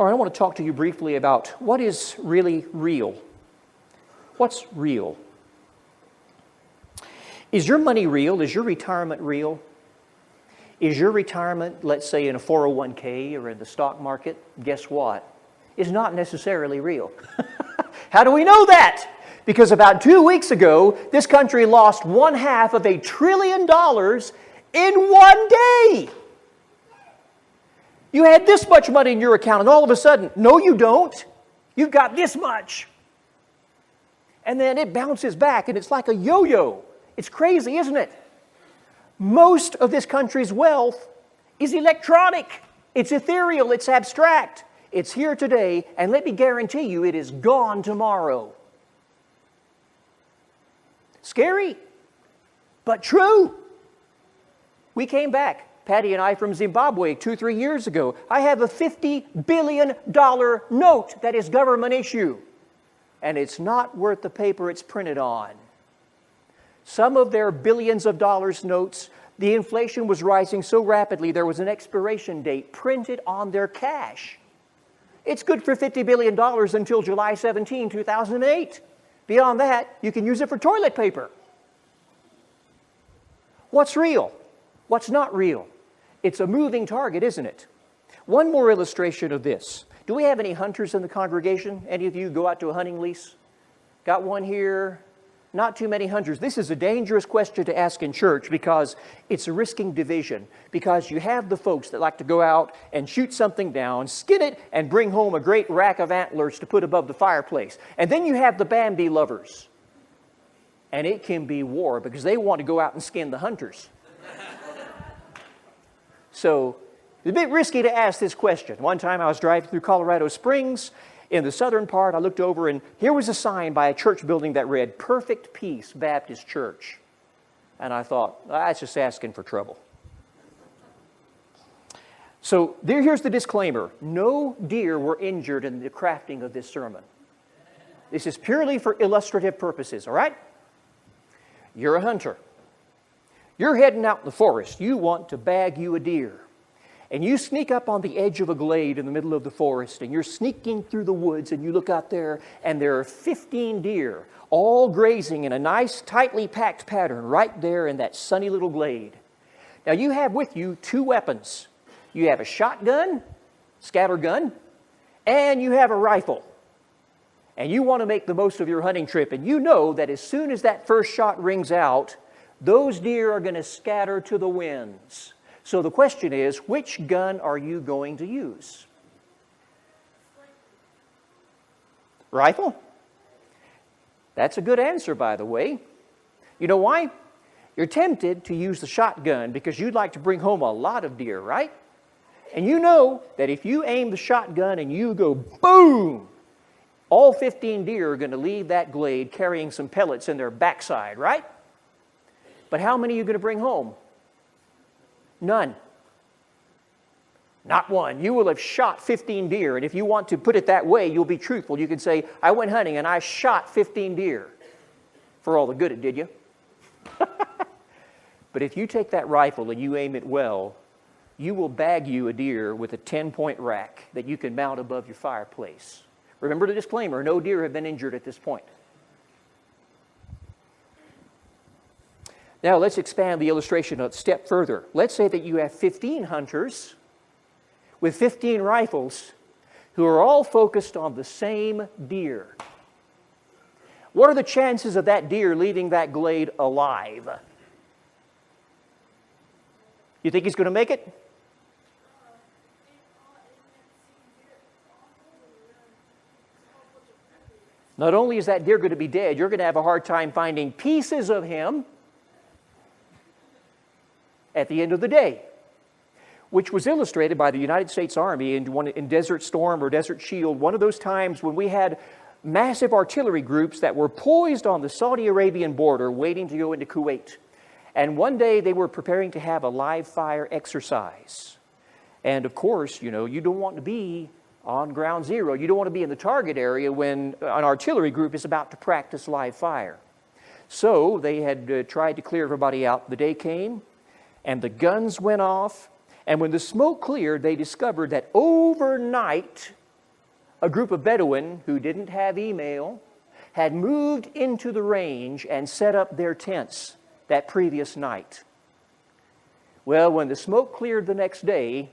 All right, I want to talk to you briefly about what is really real. What's real? Is your money real? Is your retirement real? Is your retirement, let's say, in a 401k or in the stock market? Guess what? It's not necessarily real. How do we know that? Because about 2 weeks ago, this country lost $500 billion in one day. You had this much money in your account, and all of a sudden, no, you don't. You've got this much. And then it bounces back, and it's like a yo-yo. It's crazy, isn't it? Most of this country's wealth is electronic. It's ethereal. It's abstract. It's here today, and let me guarantee you it is gone tomorrow. Scary, but true. We came back, Patty and I, from Zimbabwe 2-3 years ago. I have a $50 billion note that is government issue, and it's not worth the paper it's printed on. Some of their billions of dollars notes, the inflation was rising so rapidly there was an expiration date printed on their cash. It's good for $50 billion until July 17, 2008. Beyond that, you can use it for toilet paper. What's real? What's not real? It's a moving target, isn't it? One more illustration of this. Do we have any hunters in the congregation? Any of you go out to a hunting lease? Got one here? Not too many hunters. This is a dangerous question to ask in church because it's a risking division. Because you have the folks that like to go out and shoot something down, skin it, and bring home a great rack of antlers to put above the fireplace. And then you have the Bambi lovers. And it can be war because they want to go out and skin the hunters. So it's a bit risky to ask this question. One time I was driving through Colorado Springs. In the southern part, I looked over, and here was a sign by a church building that read, Perfect Peace Baptist Church. And I thought, that's just asking for trouble. So here's the disclaimer. No deer were injured in the crafting of this sermon. This is purely for illustrative purposes, all right? You're a hunter. You're heading out in the forest. You want to bag you a deer. And you sneak up on the edge of a glade in the middle of the forest, and you're sneaking through the woods, and you look out there, and there are 15 deer, all grazing in a nice, tightly packed pattern right there in that sunny little glade. Now, you have with you 2 weapons. You have a shotgun, scatter gun, and you have a rifle. And you want to make the most of your hunting trip, and you know that as soon as that first shot rings out, those deer are going to scatter to the winds. So the question is, which gun are you going to use? Rifle? That's a good answer, by the way. You know why? You're tempted to use the shotgun because you'd like to bring home a lot of deer, right? And you know that if you aim the shotgun and you go boom, all 15 deer are going to leave that glade carrying some pellets in their backside, right? But how many are you going to bring home? None. Not one. You will have shot 15 deer, and if you want to put it that way, you'll be truthful. You can say, I went hunting and I shot 15 deer. For all the good it did you. But if you take that rifle and you aim it well, you will bag you a deer with a 10-point rack that you can mount above your fireplace. Remember the disclaimer, no deer have been injured at this point. Now, let's expand the illustration a step further. Let's say that you have 15 hunters with 15 rifles who are all focused on the same deer. What are the chances of that deer leaving that glade alive? You think he's going to make it? Not only is that deer going to be dead, you're going to have a hard time finding pieces of him at the end of the day, which was illustrated by the United States Army in Desert Storm or Desert Shield, one of those times when we had massive artillery groups that were poised on the Saudi Arabian border waiting to go into Kuwait. And one day they were preparing to have a live fire exercise. And of course, you don't want to be on ground zero. You don't want to be in the target area when an artillery group is about to practice live fire. So they had tried to clear everybody out. The day came, and the guns went off, and when the smoke cleared, they discovered that overnight a group of Bedouin who didn't have email had moved into the range and set up their tents that previous night. Well, when the smoke cleared the next day,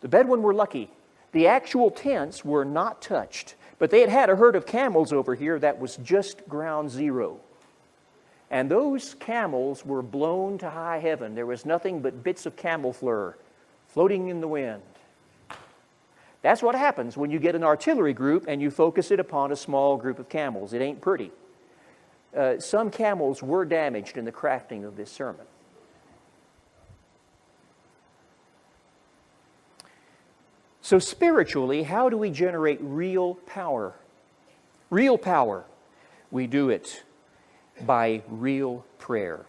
the Bedouin were lucky. The actual tents were not touched, but they had had a herd of camels over here that was just ground zero. And those camels were blown to high heaven. There was nothing but bits of camel fur floating in the wind. That's what happens when you get an artillery group and you focus it upon a small group of camels. It ain't pretty. Some camels were damaged in the crafting of this sermon. So spiritually, how do we generate real power? Real power. We do it by real prayer.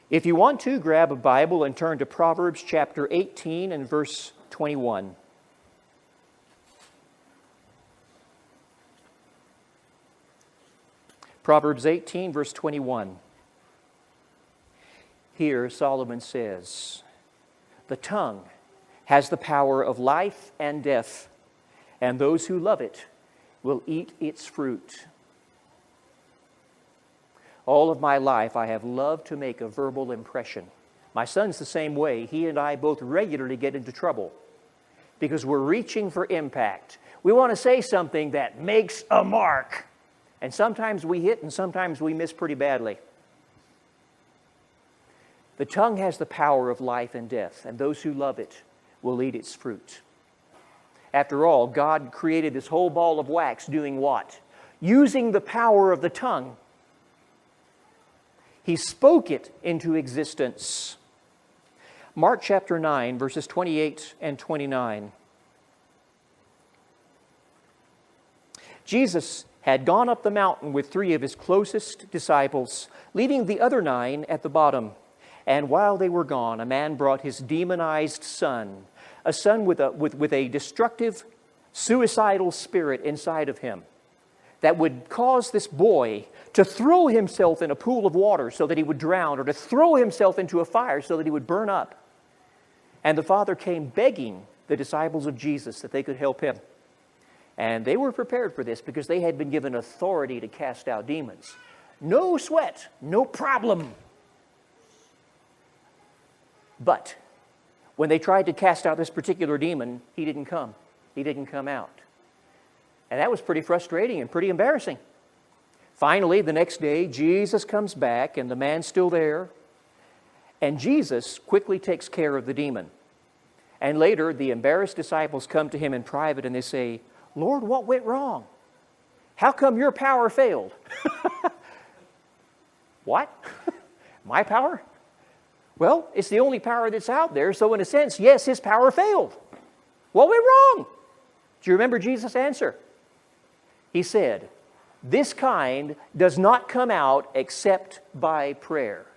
If you want to, grab a Bible and turn to Proverbs chapter 18 and verse 21. Proverbs 18, verse 21. Here Solomon says, "The tongue has the power of life and death, and those who love it will eat its fruit." All of my life I have loved to make a verbal impression. My son's the same way. He and I both regularly get into trouble because we're reaching for impact. We want to say something that makes a mark. And sometimes we hit and sometimes we miss pretty badly. The tongue has the power of life and death, and those who love it will eat its fruit. After all, God created this whole ball of wax doing what? Using the power of the tongue. He spoke it into existence. Mark chapter 9, verses 28 and 29. Jesus had gone up the mountain with 3 of his closest disciples, leaving the other 9 at the bottom. And while they were gone, a man brought his demonized son, a son with a destructive, suicidal spirit inside of him that would cause this boy to throw himself in a pool of water so that he would drown, or to throw himself into a fire so that he would burn up. And the father came begging the disciples of Jesus that they could help him. And they were prepared for this because they had been given authority to cast out demons. No sweat, no problem. But when they tried to cast out this particular demon, he didn't come. He didn't come out. And that was pretty frustrating and pretty embarrassing. Finally, the next day, Jesus comes back and the man's still there. And Jesus quickly takes care of the demon. And later, the embarrassed disciples come to him in private and they say, "Lord, what went wrong? How come your power failed?" What? My power? Well, it's the only power that's out there, so in a sense, yes, his power failed. What went wrong? Do you remember Jesus' answer? He said, "This kind does not come out except by prayer."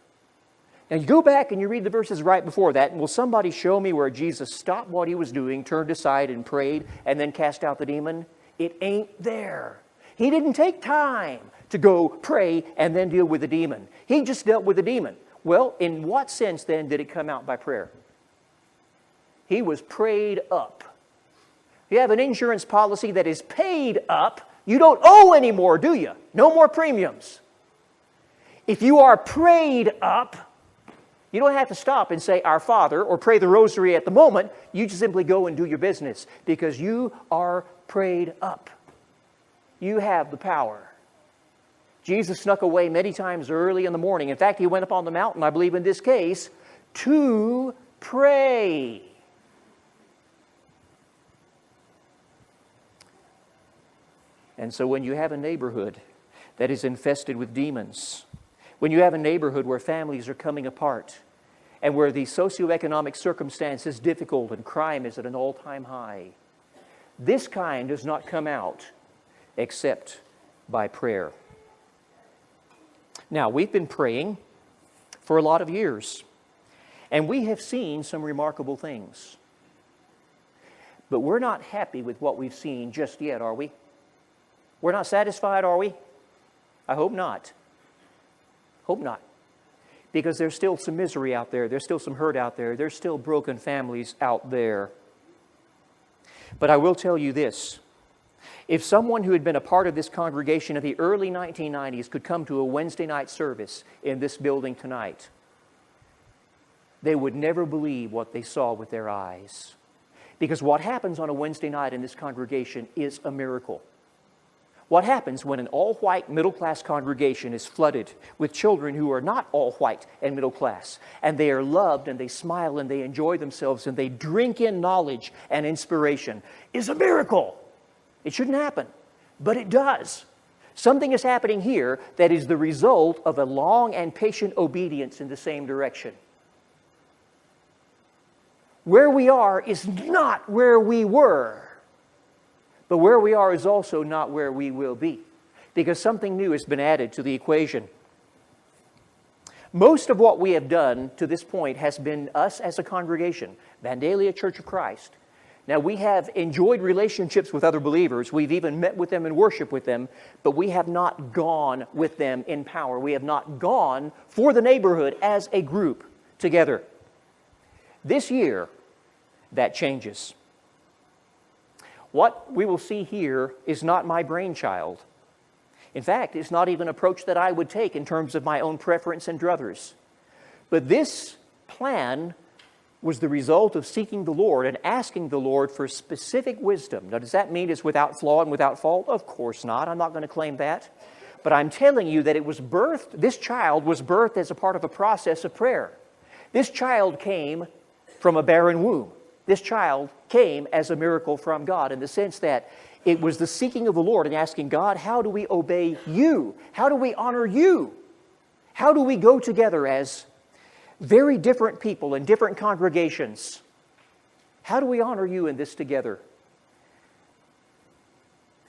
Now you go back and you read the verses right before that, and will somebody show me where Jesus stopped what he was doing, turned aside and prayed, and then cast out the demon? It ain't there. He didn't take time to go pray and then deal with the demon. He just dealt with the demon. Well, in what sense then did it come out by prayer? He was prayed up. You have an insurance policy that is paid up. You don't owe anymore, do you? No more premiums. If you are prayed up, you don't have to stop and say, "Our Father," or pray the rosary at the moment. You just simply go and do your business because you are prayed up. You have the power. Jesus snuck away many times early in the morning. In fact, he went up on the mountain, I believe in this case, to pray. And so when you have a neighborhood that is infested with demons, when you have a neighborhood where families are coming apart, and where the socioeconomic circumstance is difficult and crime is at an all-time high, this kind does not come out except by prayer. Now, we've been praying for a lot of years, and we have seen some remarkable things. But we're not happy with what we've seen just yet, are we? We're not satisfied, are we? I hope not. Hope not. Because there's still some misery out there. There's still some hurt out there. There's still broken families out there. But I will tell you this. If someone who had been a part of this congregation in the early 1990s could come to a Wednesday night service in this building tonight, they would never believe what they saw with their eyes. Because what happens on a Wednesday night in this congregation is a miracle. What happens when an all-white middle-class congregation is flooded with children who are not all-white and middle-class, and they are loved, and they smile, and they enjoy themselves, and they drink in knowledge and inspiration, is a miracle. It shouldn't happen, but it does. Something is happening here that is the result of a long and patient obedience in the same direction. Where we are is not where we were. But where we are is also not where we will be, because something new has been added to the equation. Most of what we have done to this point has been us as a congregation, Vandelia Church of Christ. Now, we have enjoyed relationships with other believers. We've even met with them and worshiped with them, but we have not gone with them in power. We have not gone for the neighborhood as a group together. This year, that changes. What we will see here is not my brainchild. In fact, it's not even an approach that I would take in terms of my own preference and druthers. But this plan was the result of seeking the Lord and asking the Lord for specific wisdom. Now, does that mean it's without flaw and without fault? Of course not. I'm not going to claim that. But I'm telling you that it was birthed, this child was birthed as a part of a process of prayer. This child came from a barren womb. This child came as a miracle from God in the sense that it was the seeking of the Lord and asking God, how do we obey you? How do we honor you? How do we go together as very different people in different congregations? How do we honor you in this together?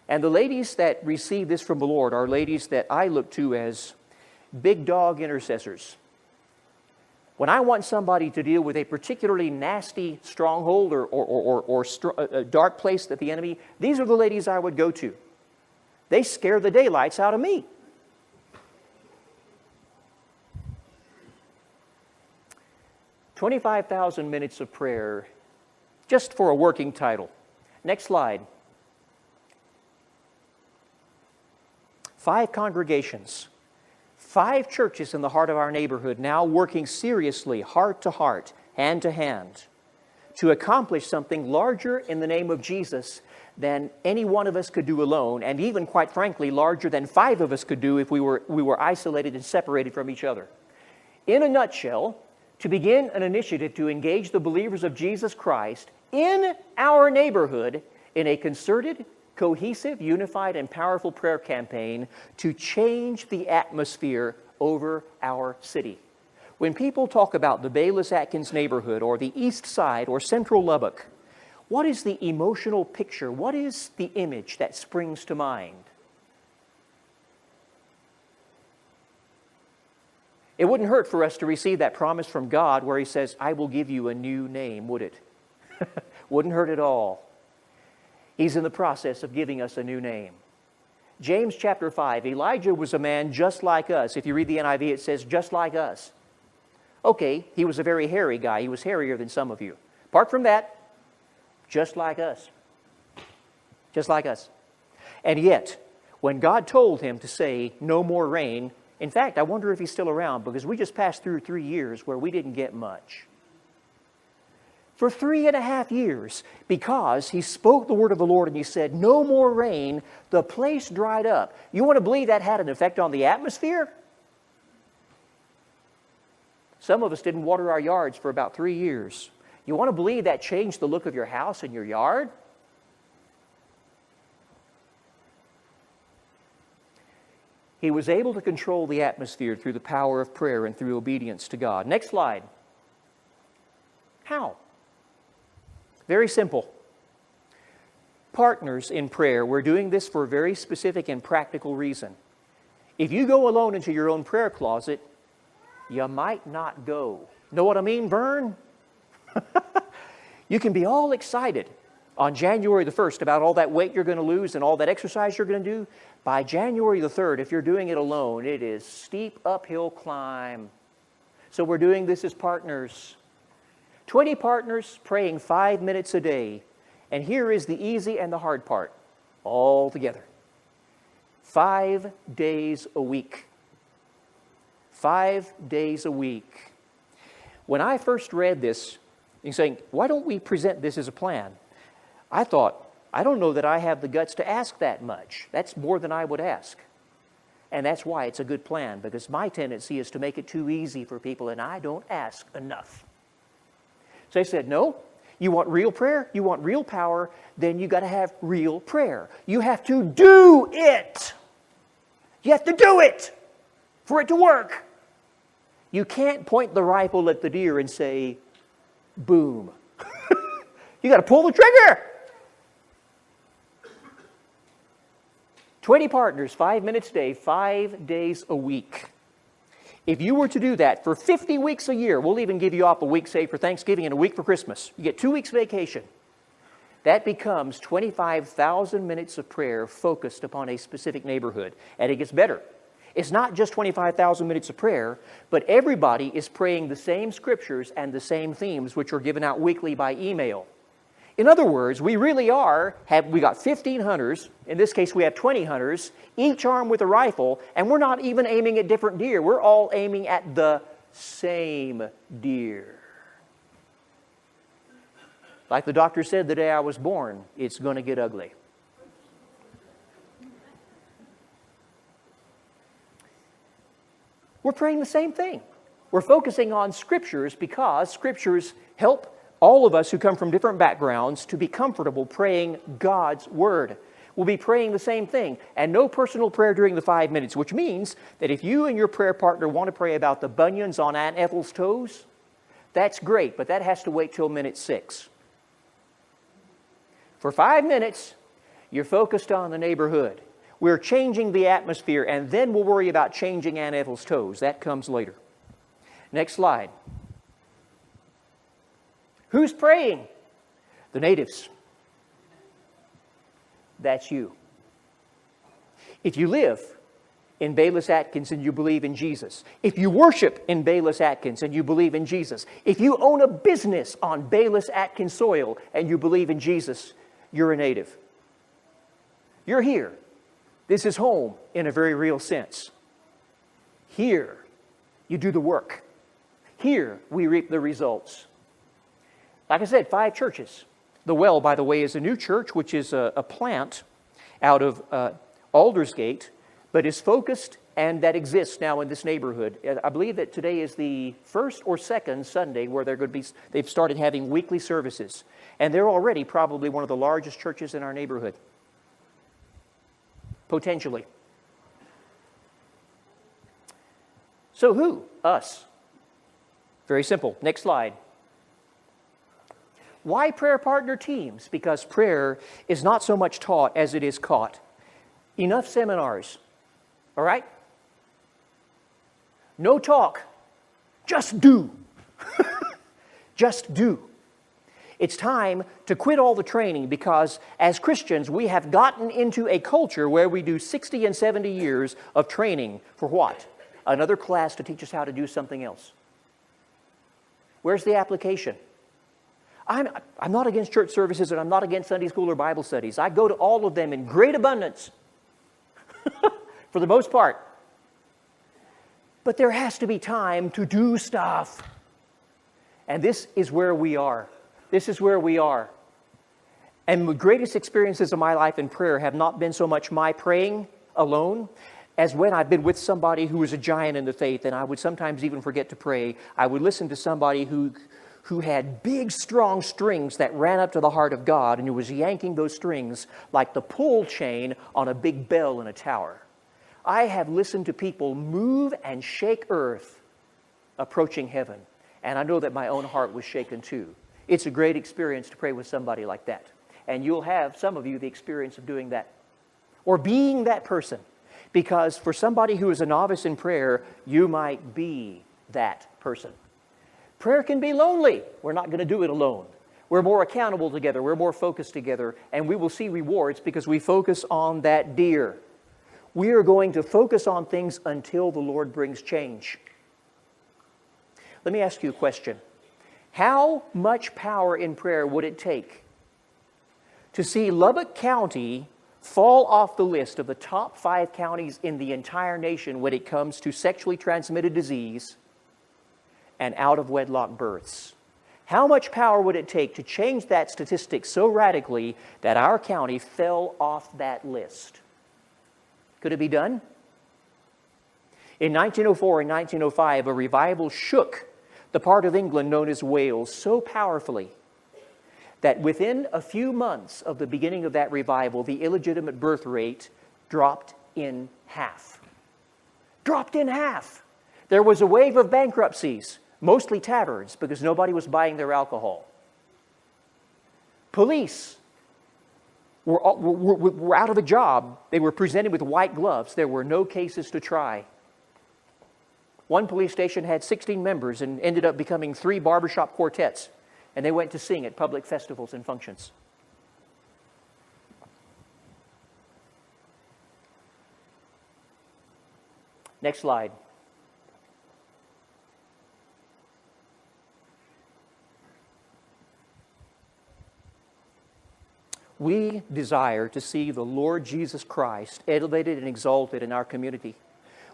And the ladies that receive this from the Lord are ladies that I look to as big dog intercessors. When I want somebody to deal with a particularly nasty stronghold or dark place that the enemy, these are the ladies I would go to. They scare the daylights out of me. "25,000 minutes of prayer," just for a working title. Next slide. 5 congregations. 5 churches in the heart of our neighborhood now working seriously, heart to heart, hand to hand, to accomplish something larger in the name of Jesus than any one of us could do alone, and even, quite frankly, larger than 5 of us could do if we were isolated and separated from each other. In a nutshell, to begin an initiative to engage the believers of Jesus Christ in our neighborhood in a concerted, cohesive, unified, and powerful prayer campaign to change the atmosphere over our city. When people talk about the Bayless-Atkins neighborhood or the East Side or Central Lubbock, what is the emotional picture? What is the image that springs to mind? It wouldn't hurt for us to receive that promise from God where He says, "I will give you a new name," would it? Wouldn't hurt at all. He's in the process of giving us a new name. James chapter 5, Elijah was a man just like us. If you read the NIV, it says just like us. Okay, he was a very hairy guy. He was hairier than some of you. Apart from that, just like us. Just like us. And yet, when God told him to say, "No more rain," in fact, I wonder if he's still around, because we just passed through 3 years where we didn't get much. For 3.5 years, because he spoke the word of the Lord and he said, "No more rain," the place dried up. You want to believe that had an effect on the atmosphere? Some of us didn't water our yards for about 3 years. You want to believe that changed the look of your house and your yard? He was able to control the atmosphere through the power of prayer and through obedience to God. Next slide. How? Very simple. Partners in prayer. We're doing this for a very specific and practical reason. If you go alone into your own prayer closet, you might not go. Know what I mean, Vern? You can be all excited on January the 1st about all that weight you're going to lose and all that exercise you're going to do. By January the 3rd, if you're doing it alone, it is steep uphill climb. So we're doing this as partners. 20 partners praying 5 minutes a day. And here is the easy and the hard part, all together. 5 days a week. 5 days a week. When I first read this, you're saying, why don't we present this as a plan? I thought, I don't know that I have the guts to ask that much. That's more than I would ask. And that's why it's a good plan, because my tendency is to make it too easy for people, and I don't ask enough. So they said, no, you want real prayer, you want real power, then you got to have real prayer. You have to do it. You have to do it for it to work. You can't point the rifle at the deer and say, boom. You got to pull the trigger. 20 partners, 5 minutes a day, 5 days a week. If you were to do that for 50 weeks a year, we'll even give you off a week, say, for Thanksgiving and a week for Christmas. You get 2 weeks vacation. That becomes 25,000 minutes of prayer focused upon a specific neighborhood. And it gets better. It's not just 25,000 minutes of prayer, but everybody is praying the same scriptures and the same themes, which are given out weekly by email. In other words, we really we got 15 hunters. In this case, we have 20 hunters, each armed with a rifle, and we're not even aiming at different deer. We're all aiming at the same deer. Like the doctor said the day I was born, it's going to get ugly. We're praying the same thing. We're focusing on scriptures because scriptures help all of us who come from different backgrounds to be comfortable praying God's Word. We'll be praying the same thing. And no personal prayer during the 5 minutes, which means that if you and your prayer partner want to pray about the bunions on Aunt Ethel's toes, that's great, but that has to wait till minute 6. For 5 minutes, you're focused on the neighborhood. We're changing the atmosphere, and then we'll worry about changing Aunt Ethel's toes. That comes later. Next slide. Who's praying? The natives. That's you. If you live in Bayless Atkins and you believe in Jesus, if you worship in Bayless Atkins and you believe in Jesus, if you own a business on Bayless Atkins soil and you believe in Jesus, you're a native. You're here. This is home in a very real sense. Here, you do the work. Here, we reap the results. Like I said, 5 churches. The Well, by the way, is a new church, which is a plant out of Aldersgate, but is focused and that exists now in this neighborhood. I believe that today is the first or second Sunday where they've started having weekly services. And they're already probably one of the largest churches in our neighborhood. Potentially. So who? Us. Very simple. Next slide. Why prayer partner teams? Because prayer is not so much taught as it is caught. Enough seminars. All right? No talk. Just do. Just do. It's time to quit all the training because as Christians, we have gotten into a culture where we do 60 and 70 years of training for what? Another class to teach us how to do something else. Where's the application? I'm not against church services and I'm not against Sunday school or Bible studies. I go to all of them in great abundance for the most part. But there has to be time to do stuff. And this is where we are. This is where we are. And the greatest experiences of my life in prayer have not been so much my praying alone as when I've been with somebody who was a giant in the faith and I would sometimes even forget to pray. I would listen to somebody who had big, strong strings that ran up to the heart of God and who was yanking those strings like the pull chain on a big bell in a tower. I have listened to people move and shake earth approaching heaven. And I know that my own heart was shaken too. It's a great experience to pray with somebody like that. And you'll have, some of you, the experience of doing that. Or being that person. Because for somebody who is a novice in prayer, you might be that person. Prayer can be lonely. We're not going to do it alone. We're more accountable together. We're more focused together. And we will see rewards because we focus on that deer. We are going to focus on things until the Lord brings change. Let me ask you a question. How much power in prayer would it take to see Lubbock County fall off the list of the top 5 counties in the entire nation when it comes to sexually transmitted disease and out-of-wedlock births. How much power would it take to change that statistic so radically that our county fell off that list? Could it be done? In 1904 and 1905, a revival shook the part of England known as Wales so powerfully that within a few months of the beginning of that revival, the illegitimate birth rate dropped in half. Dropped in half. There was a wave of bankruptcies, mostly taverns, because nobody was buying their alcohol. Police were out of a job. They were presented with white gloves. There were no cases to try. One police station had 16 members and ended up becoming 3 barbershop quartets. And they went to sing at public festivals and functions. Next slide. We desire to see the Lord Jesus Christ elevated and exalted in our community.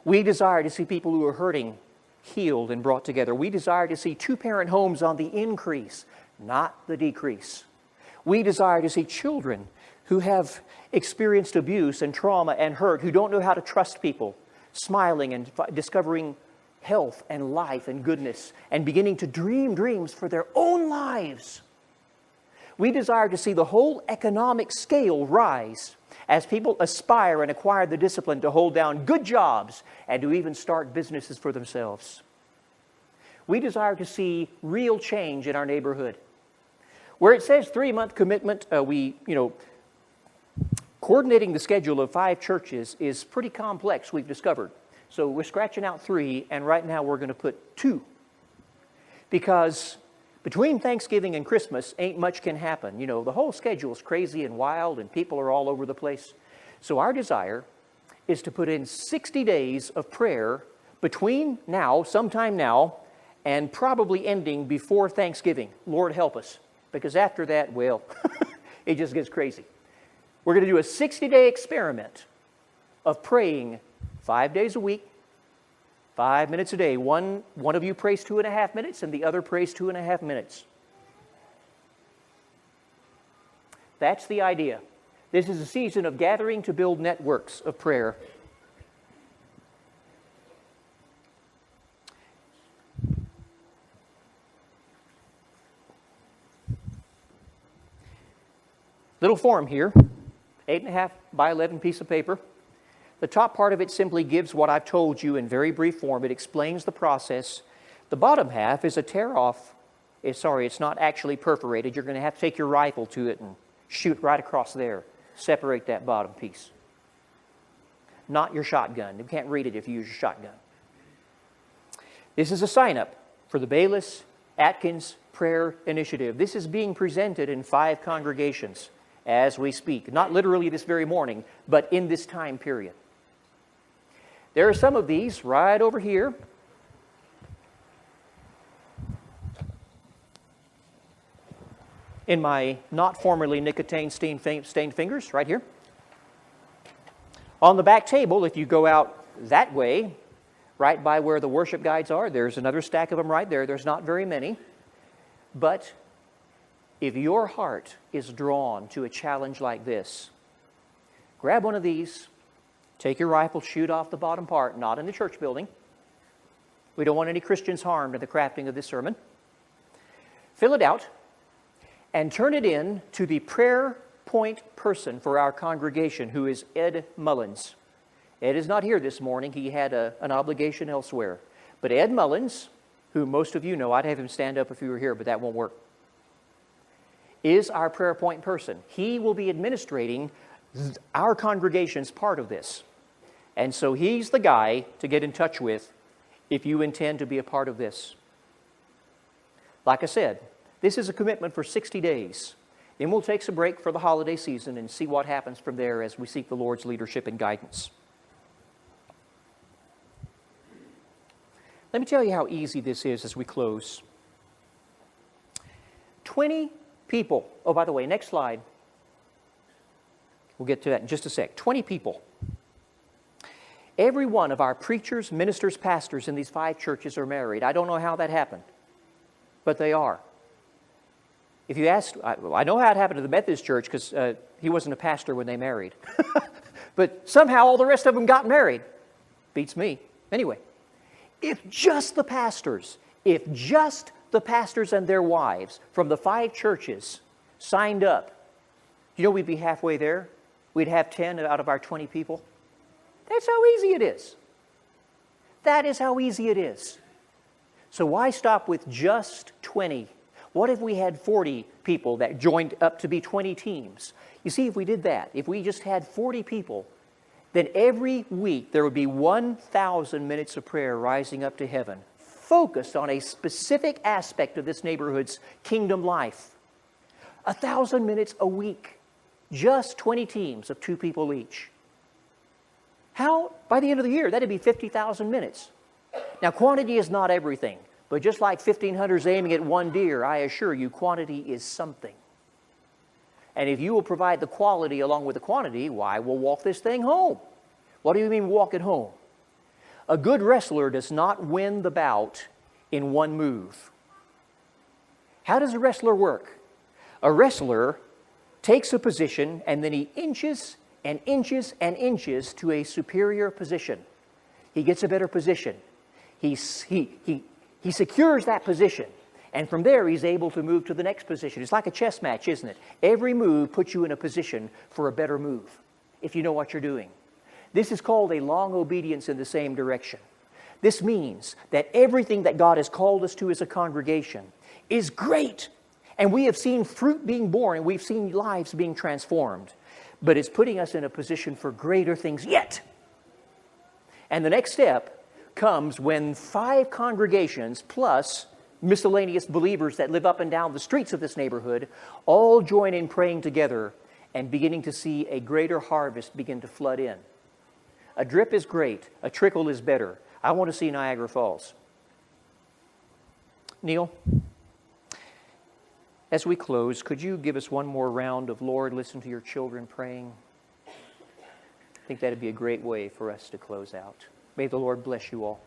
We desire to see people who are hurting healed and brought together. We desire to see 2-parent homes on the increase, not the decrease. We desire to see children who have experienced abuse and trauma and hurt, who don't know how to trust people, smiling and discovering health and life and goodness and beginning to dream dreams for their own lives. We desire to see the whole economic scale rise as people aspire and acquire the discipline to hold down good jobs and to even start businesses for themselves. We desire to see real change in our neighborhood. Where it says 3-month commitment, coordinating the schedule of 5 churches is pretty complex, we've discovered. So we're scratching out 3, and right now we're going to put 2. Because between Thanksgiving and Christmas, ain't much can happen. You know, the whole schedule is crazy and wild, and people are all over the place. So our desire is to put in 60 days of prayer between now, sometime now, and probably ending before Thanksgiving. Lord help us. Because after that, well, it just gets crazy. We're going to do a 60-day experiment of praying 5 days a week, 5 minutes a day. One of you prays 2.5 minutes and the other prays 2.5 minutes. That's the idea. This is a season of gathering to build networks of prayer. Little form here, 8.5 by 11 piece of paper. The top part of it simply gives what I've told you in very brief form. It explains the process. The bottom half is a tear-off. It's not actually perforated. You're going to have to take your rifle to it and shoot right across there. Separate that bottom piece. Not your shotgun. You can't read it if you use your shotgun. This is a sign-up for the Bayless Atkins Prayer Initiative. This is being presented in 5 congregations as we speak. Not literally this very morning, but in this time period. There are some of these right over here. In my not formerly nicotine-stained fingers, right here. On the back table, if you go out that way, right by where the worship guides are, there's another stack of them right there. There's not very many. But if your heart is drawn to a challenge like this, grab one of these, take your rifle, shoot off the bottom part, not in the church building. We don't want any Christians harmed in the crafting of this sermon. Fill it out and turn it in to the prayer point person for our congregation, who is Ed Mullins. Ed is not here this morning. He had an obligation elsewhere. But Ed Mullins, who most of you know, I'd have him stand up if he were here, but that won't work, is our prayer point person. He will be administrating our congregation's part of this. And so he's the guy to get in touch with if you intend to be a part of this. Like I said, this is a commitment for 60 days. Then we'll take some break for the holiday season and see what happens from there as we seek the Lord's leadership and guidance. Let me tell you how easy this is as we close. 20 people. Oh, by the way, next slide. We'll get to that in just a sec. 20 people. Every one of our preachers, ministers, pastors in these 5 churches are married. I don't know how that happened, but they are. If you ask, I know how it happened to the Methodist church because he wasn't a pastor when they married. But somehow all the rest of them got married. Beats me. Anyway, if just the pastors and their wives from the 5 churches signed up, you know we'd be halfway there? We'd have 10 out of our 20 people. That's how easy it is. That is how easy it is. So why stop with just 20? What if we had 40 people that joined up to be 20 teams? You see, if we did that, if we just had 40 people, then every week there would be 1,000 minutes of prayer rising up to heaven, focused on a specific aspect of this neighborhood's kingdom life. 1,000 minutes a week. Just 20 teams of 2 people each. How, by the end of the year, that'd be 50,000 minutes. Now, quantity is not everything, but just like 15 hunters aiming at one deer, I assure you, quantity is something. And if you will provide the quality along with the quantity, why, we'll walk this thing home. What do you mean walk it home? A good wrestler does not win the bout in one move. How does a wrestler work? A wrestler takes a position and then he inches and inches and inches to a superior position. He gets a better position. He secures that position. And from there, he's able to move to the next position. It's like a chess match, isn't it? Every move puts you in a position for a better move, if you know what you're doing. This is called a long obedience in the same direction. This means that everything that God has called us to as a congregation is great. And we have seen fruit being born, and we've seen lives being transformed. But it's putting us in a position for greater things yet. And the next step comes when 5 congregations plus miscellaneous believers that live up and down the streets of this neighborhood all join in praying together and beginning to see a greater harvest begin to flood in. A drip is great. A trickle is better. I want to see Niagara Falls. Neil, as we close, could you give us one more round of Lord, listen to your children praying? I think that would be a great way for us to close out. May the Lord bless you all.